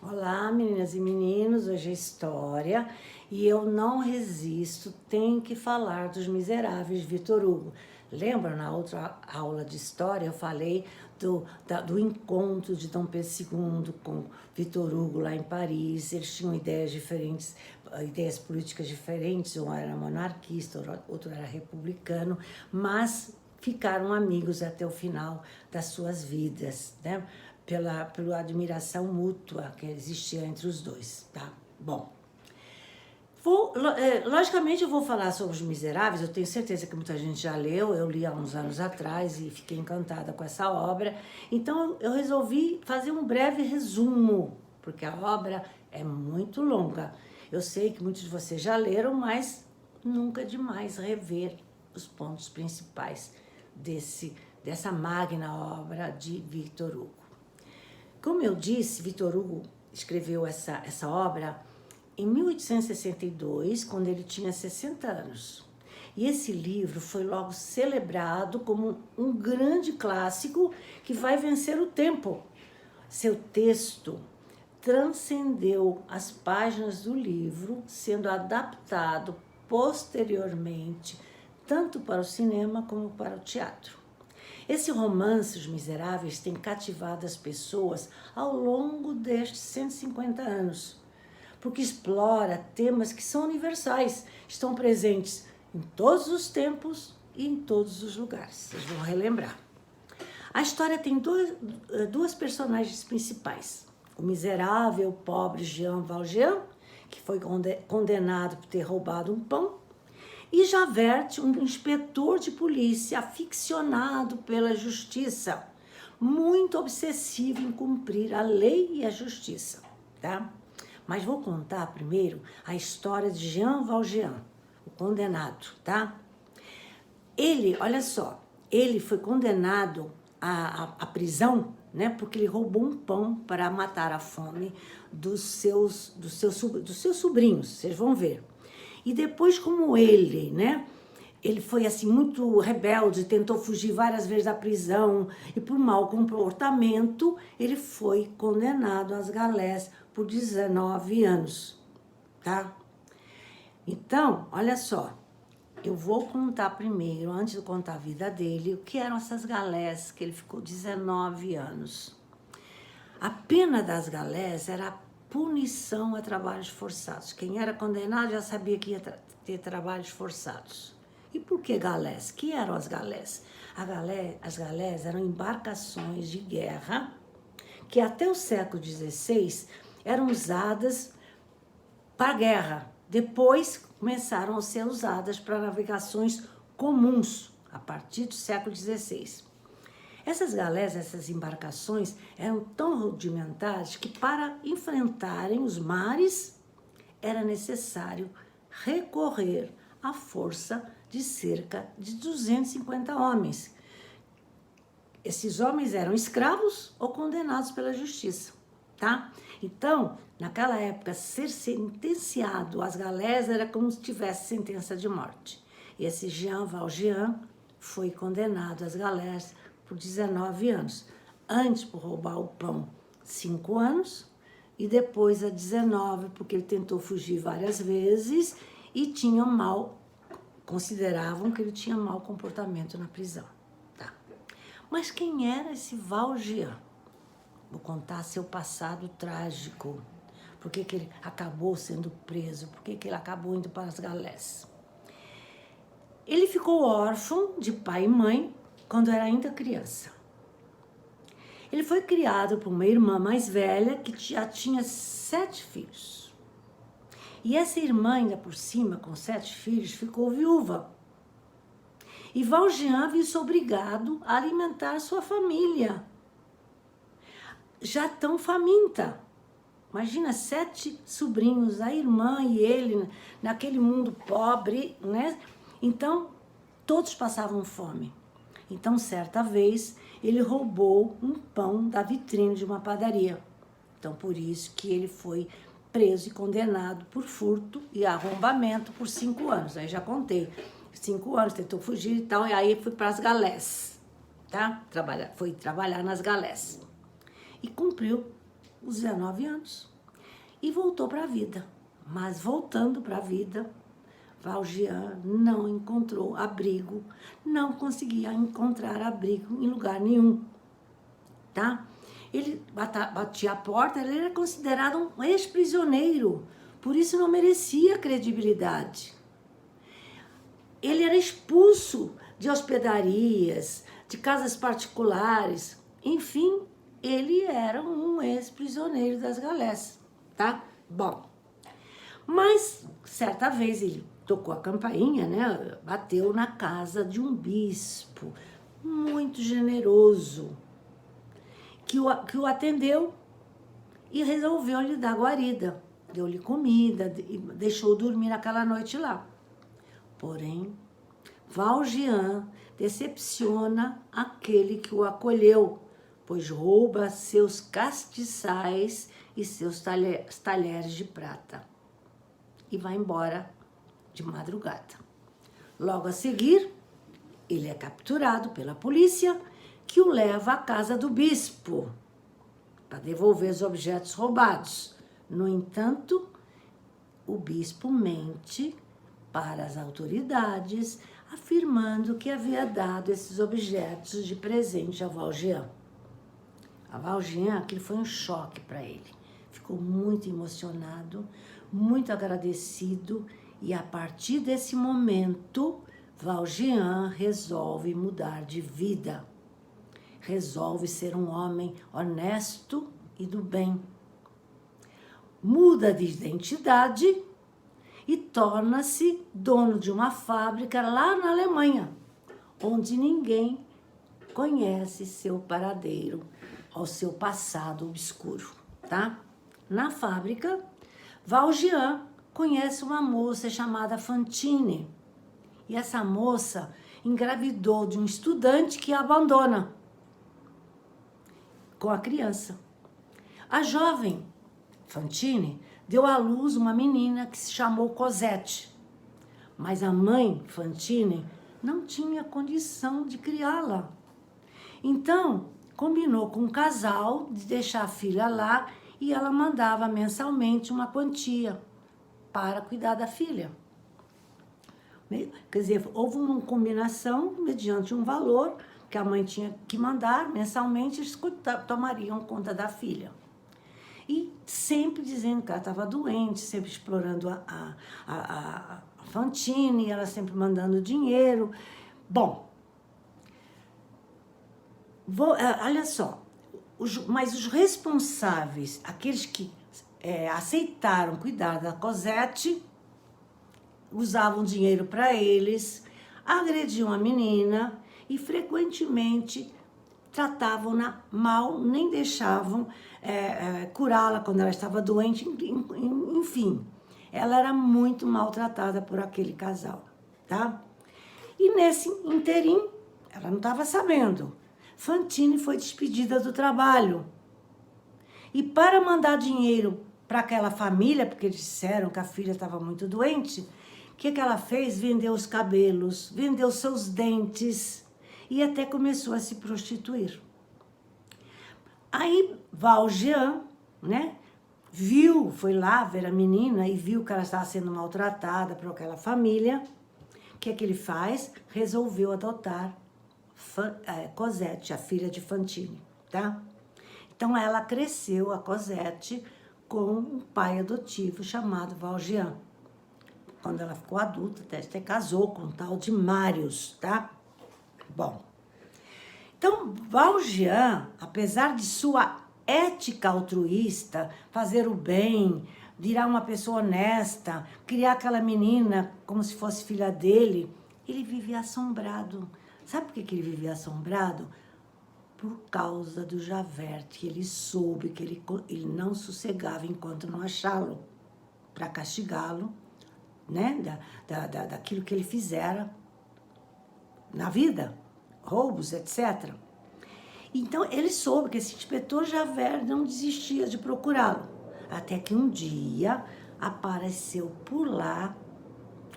Olá, meninas e meninos, hoje é história e eu não resisto, tenho que falar dos Miseráveis de Victor Hugo. Lembra, na outra aula de história eu falei do encontro de Dom Pedro II com Victor Hugo lá em Paris. Eles tinham ideias diferentes, ideias políticas diferentes, um era monarquista, outro era republicano, mas ficaram amigos até o final das suas vidas, né? Pela admiração mútua que existia entre os dois, tá? Bom, logicamente eu vou falar sobre Os Miseráveis, eu tenho certeza que muita gente já leu, eu li há uns anos atrás e fiquei encantada com essa obra, então eu resolvi fazer um breve resumo, porque a obra é muito longa. Eu sei que muitos de vocês já leram, mas nunca é demais rever os pontos principais dessa magna obra de Victor Hugo. Como eu disse, Victor Hugo escreveu essa obra em 1862, quando ele tinha 60 anos. E esse livro foi logo celebrado como um grande clássico que vai vencer o tempo. Seu texto transcendeu as páginas do livro, sendo adaptado posteriormente tanto para o cinema como para o teatro. Esse romance, Os Miseráveis, tem cativado as pessoas ao longo destes 150 anos, porque explora temas que são universais, estão presentes em todos os tempos e em todos os lugares. Vocês vão relembrar. A história tem duas personagens principais. O miserável, pobre Jean Valjean, que foi condenado por ter roubado um pão, e Javert, um inspetor de polícia aficionado pela justiça, muito obsessivo em cumprir a lei e a justiça, tá? Mas vou contar primeiro a história de Jean Valjean, o condenado, tá? Ele, olha só, ele foi condenado à prisão, né? Porque ele roubou um pão para matar a fome dos seus sobrinhos, vocês vão ver. E depois, como ele, né? Ele foi assim muito rebelde, tentou fugir várias vezes da prisão e por mau comportamento, ele foi condenado às galés por 19 anos, tá? Então, olha só, eu vou contar primeiro, antes de contar a vida dele, o que eram essas galés que ele ficou 19 anos. A pena das galés era a punição a trabalhos forçados. Quem era condenado já sabia que ia ter trabalhos forçados. E por que galés? Que eram as galés? As galés eram embarcações de guerra que até o século XVI eram usadas para guerra. Depois começaram a ser usadas para navegações comuns, a partir do século XVI. Essas galés, essas embarcações, eram tão rudimentares que para enfrentarem os mares era necessário recorrer à força de cerca de 250 homens. Esses homens eram escravos ou condenados pela justiça, tá? Então, naquela época, ser sentenciado às galés era como se tivesse sentença de morte. E esse Jean Valjean foi condenado às galés por 19 anos. Antes, por roubar o pão, 5 anos, e depois a 19, porque ele tentou fugir várias vezes e consideravam que ele tinha mau comportamento na prisão. Tá. Mas quem era esse Valjean? Vou contar seu passado trágico. Por que ele acabou sendo preso? Por que ele acabou indo para as galés? Ele ficou órfão de pai e mãe quando era ainda criança. Ele foi criado por uma irmã mais velha que já tinha 7 filhos. E essa irmã, ainda por cima, com 7 filhos, ficou viúva. E Valjean viu-se obrigado a alimentar sua família, já tão faminta. Imagina 7 sobrinhos, a irmã e ele, naquele mundo pobre, né? Então, todos passavam fome. Então, certa vez, ele roubou um pão da vitrine de uma padaria. Então, por isso que ele foi preso e condenado por furto e arrombamento por 5 anos. Aí já contei. 5 anos, tentou fugir e tal, e aí foi para as galés, tá? Foi trabalhar nas galés. E cumpriu os 19 anos. e voltou para a vida. Mas voltando para a vida, Valjean não encontrou abrigo, não conseguia encontrar abrigo em lugar nenhum, tá? Ele batia a porta, ele era considerado um ex-prisioneiro, por isso não merecia credibilidade. Ele era expulso de hospedarias, de casas particulares, enfim, ele era um ex-prisioneiro das galés, tá? Bom, mas certa vez ele tocou a campainha, né? Bateu na casa de um bispo muito generoso, que o atendeu e resolveu lhe dar guarida. Deu-lhe comida e deixou dormir naquela noite lá. Porém, Valjean decepciona aquele que o acolheu, pois rouba seus castiçais e seus talheres de prata. E vai embora de madrugada. Logo a seguir, ele é capturado pela polícia, que o leva à casa do bispo para devolver os objetos roubados. No entanto, o bispo mente para as autoridades, afirmando que havia dado esses objetos de presente a Valjean. A Valjean, aquilo foi um choque para ele. Ficou muito emocionado, muito agradecido, e a partir desse momento, Valjean resolve mudar de vida. Resolve ser um homem honesto e do bem. Muda de identidade e torna-se dono de uma fábrica lá na Alemanha, onde ninguém conhece seu paradeiro ou seu passado obscuro, tá? Na fábrica, Valjean conhece uma moça chamada Fantine. E essa moça engravidou de um estudante que a abandona com a criança. A jovem Fantine deu à luz uma menina que se chamou Cosette. Mas a mãe, Fantine, não tinha condição de criá-la. Então, combinou com o casal de deixar a filha lá e ela mandava mensalmente uma quantia para cuidar da filha. Quer dizer, houve uma combinação mediante um valor que a mãe tinha que mandar mensalmente, eles tomariam conta da filha. E sempre dizendo que ela estava doente, sempre explorando a Fantine, ela sempre mandando dinheiro. Bom, olha só, mas os responsáveis, aqueles que aceitaram cuidar da Cosette, usavam dinheiro para eles, agrediam a menina e frequentemente tratavam-na mal, nem deixavam curá-la quando ela estava doente, enfim. Ela era muito maltratada por aquele casal, tá? E nesse interim, ela não estava sabendo, Fantine foi despedida do trabalho. E para mandar dinheiro para aquela família, porque eles disseram que a filha estava muito doente, o que ela fez? Vendeu os cabelos, vendeu seus dentes e até começou a se prostituir. Aí Valjean, né, foi lá ver a menina e viu que ela estava sendo maltratada por aquela família. O que ele faz? Resolveu adotar Cosette, a filha de Fantine, tá? Então ela cresceu, a Cosette, com um pai adotivo chamado Valjean. Quando ela ficou adulta, até casou com um tal de Marius, tá? Bom, então Valjean, apesar de sua ética altruísta, fazer o bem, virar uma pessoa honesta, criar aquela menina como se fosse filha dele, ele vivia assombrado. Sabe por que ele vivia assombrado? Por causa do Javert, que ele soube que ele não sossegava enquanto não achá-lo, para castigá-lo, né, daquilo que ele fizera na vida, roubos, etc. Então, ele soube que esse inspetor Javert não desistia de procurá-lo, até que um dia apareceu por lá,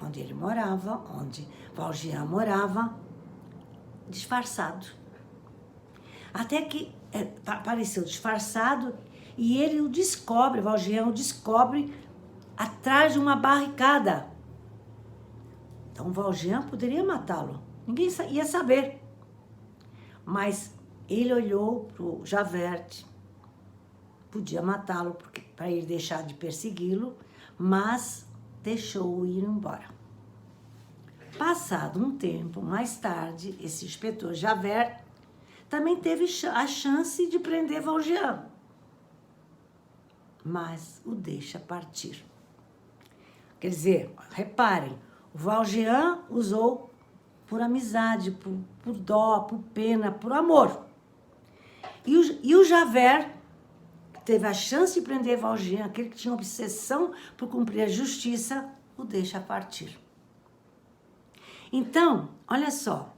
onde ele morava, onde Valjean morava, disfarçado. Até que apareceu disfarçado E ele o descobre, Valjean o descobre atrás de uma barricada. Então Valjean poderia matá-lo, ninguém ia saber. Mas ele olhou para o Javert, podia matá-lo para ele deixar de persegui-lo, mas deixou-o ir embora. Passado um tempo, mais tarde, esse inspetor Javert também teve a chance de prender Valjean, mas o deixa partir. Quer dizer, reparem, o Valjean usou por amizade, por dó, por pena, por amor. E o Javert teve a chance de prender Valjean, aquele que tinha obsessão por cumprir a justiça, o deixa partir. Então, olha só,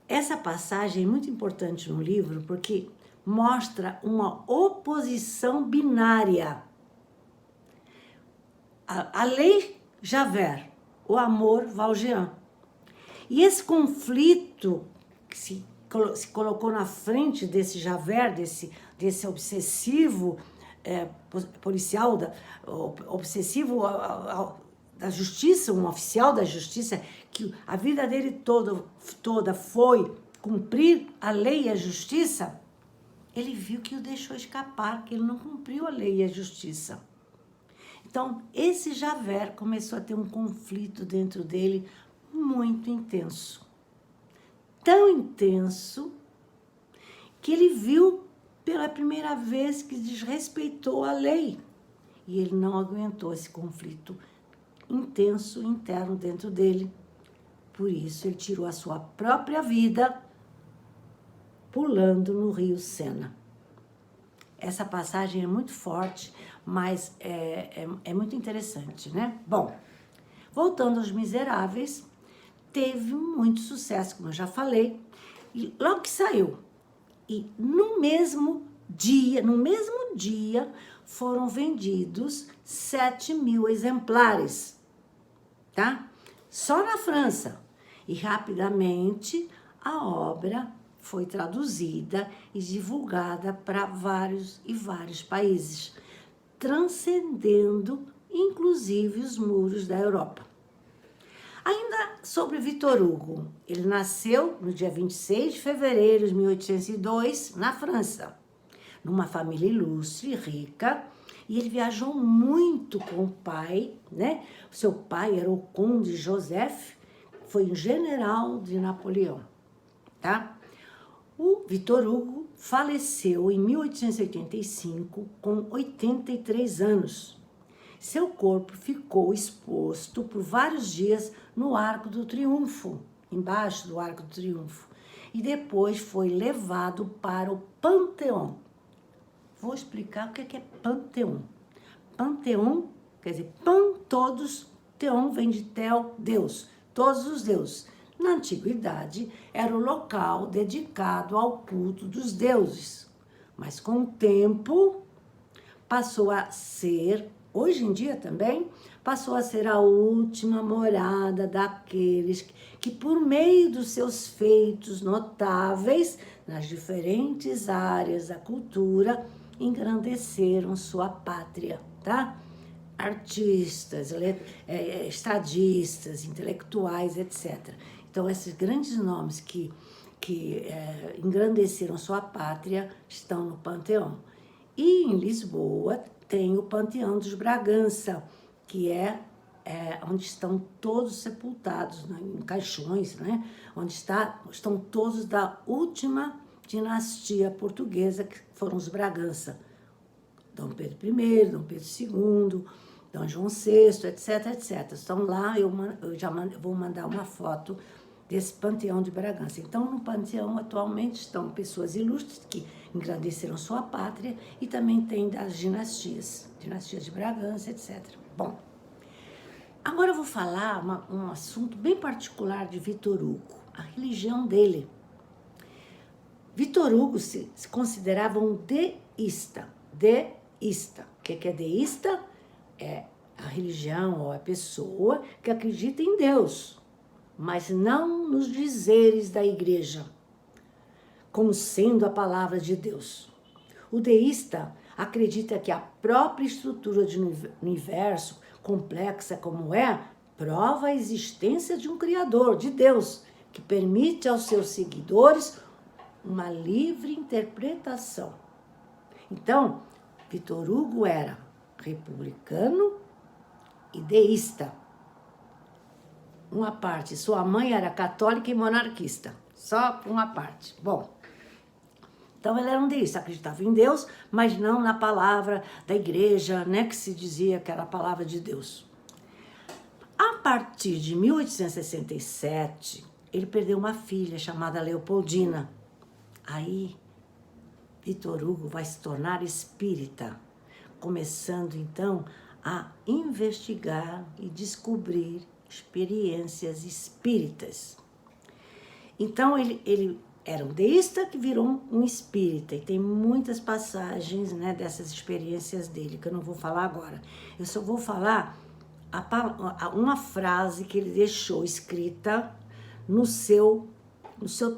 essa passagem é muito importante no livro porque mostra uma oposição binária. A lei Javert, o amor Valjean. E esse conflito que se colocou na frente desse Javert, desse obsessivo policial, obsessivo da justiça, um oficial da justiça, que a vida dele toda foi cumprir a lei e a justiça, ele viu que o deixou escapar, que ele não cumpriu a lei e a justiça. Então, esse Javert começou a ter um conflito dentro dele muito intenso. Tão intenso que ele viu pela primeira vez que desrespeitou a lei. E ele não aguentou esse conflito intenso interno dentro dele. Por isso, ele tirou a sua própria vida pulando no rio Sena. Essa passagem é muito forte, mas é muito interessante, né? Bom, voltando aos Miseráveis, teve muito sucesso, como eu já falei, e logo que saiu, e no mesmo dia, foram vendidos 7.000 exemplares, tá? Só na França. E rapidamente a obra foi traduzida e divulgada para vários países, transcendendo inclusive os muros da Europa. Ainda sobre Victor Hugo, ele nasceu no dia 26 de fevereiro de 1802, na França, numa família ilustre e rica, e ele viajou muito com o pai, né? O seu pai era o conde Joseph, foi um general de Napoleão, tá? O Victor Hugo faleceu em 1885 com 83 anos. Seu corpo ficou exposto por vários dias no Arco do Triunfo, embaixo do Arco do Triunfo, e depois foi levado para o Panteão. Vou explicar o que é Panteão. Panteão quer dizer todos, teon vem de tel, Deus, todos os deuses. Na antiguidade, era o local dedicado ao culto dos deuses, mas com o tempo passou a ser, hoje em dia também, passou a ser a última morada daqueles que por meio dos seus feitos notáveis nas diferentes áreas da cultura, engrandeceram sua pátria, tá? Artistas, estadistas, intelectuais, etc. Então, esses grandes nomes que engrandeceram sua pátria estão no Panteão. E em Lisboa tem o Panteão dos Bragança, que é onde estão todos sepultados, né, em caixões, né, onde estão todos da última dinastia portuguesa, que foram os Bragança. Dom Pedro I, Dom Pedro II, Dom João VI, etc, etc. Estão lá, eu já vou mandar uma foto desse Panteão de Bragança. Então, no Panteão, atualmente, estão pessoas ilustres que engrandeceram sua pátria e também tem das dinastias de Bragança, etc. Bom, agora eu vou falar um assunto bem particular de Victor Hugo, a religião dele. Victor Hugo se considerava um deísta. Deísta. O que é deísta? É a religião ou a pessoa que acredita em Deus, mas não nos dizeres da igreja, como sendo a palavra de Deus. O deísta acredita que a própria estrutura do universo, complexa como é, prova a existência de um Criador, de Deus, que permite aos seus seguidores uma livre interpretação. Então, Victor Hugo era republicano e deísta. Uma parte, sua mãe era católica e monarquista, só uma parte. Bom, então ele era um deísta, acreditava em Deus, mas não na palavra da igreja, né, que se dizia que era a palavra de Deus. A partir de 1867, ele perdeu uma filha chamada Leopoldina. Aí, Victor Hugo vai se tornar espírita, começando então a investigar e descobrir experiências espíritas. Então, ele era um deísta que virou um espírita, e tem muitas passagens, né, dessas experiências dele, que eu não vou falar agora. Eu só vou falar uma frase que ele deixou escrita no seu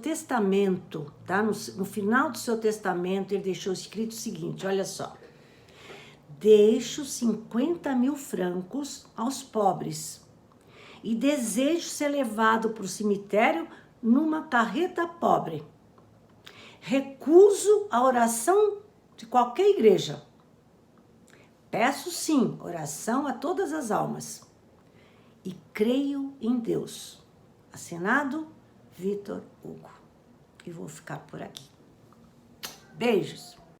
testamento, tá? No final do seu testamento, ele deixou escrito o seguinte, olha só. Deixo 50.000 francos aos pobres e desejo ser levado para o cemitério numa carreta pobre. Recuso a oração de qualquer igreja. Peço sim oração a todas as almas. E creio em Deus. Assinado, Victor Hugo. E vou ficar por aqui. Beijos.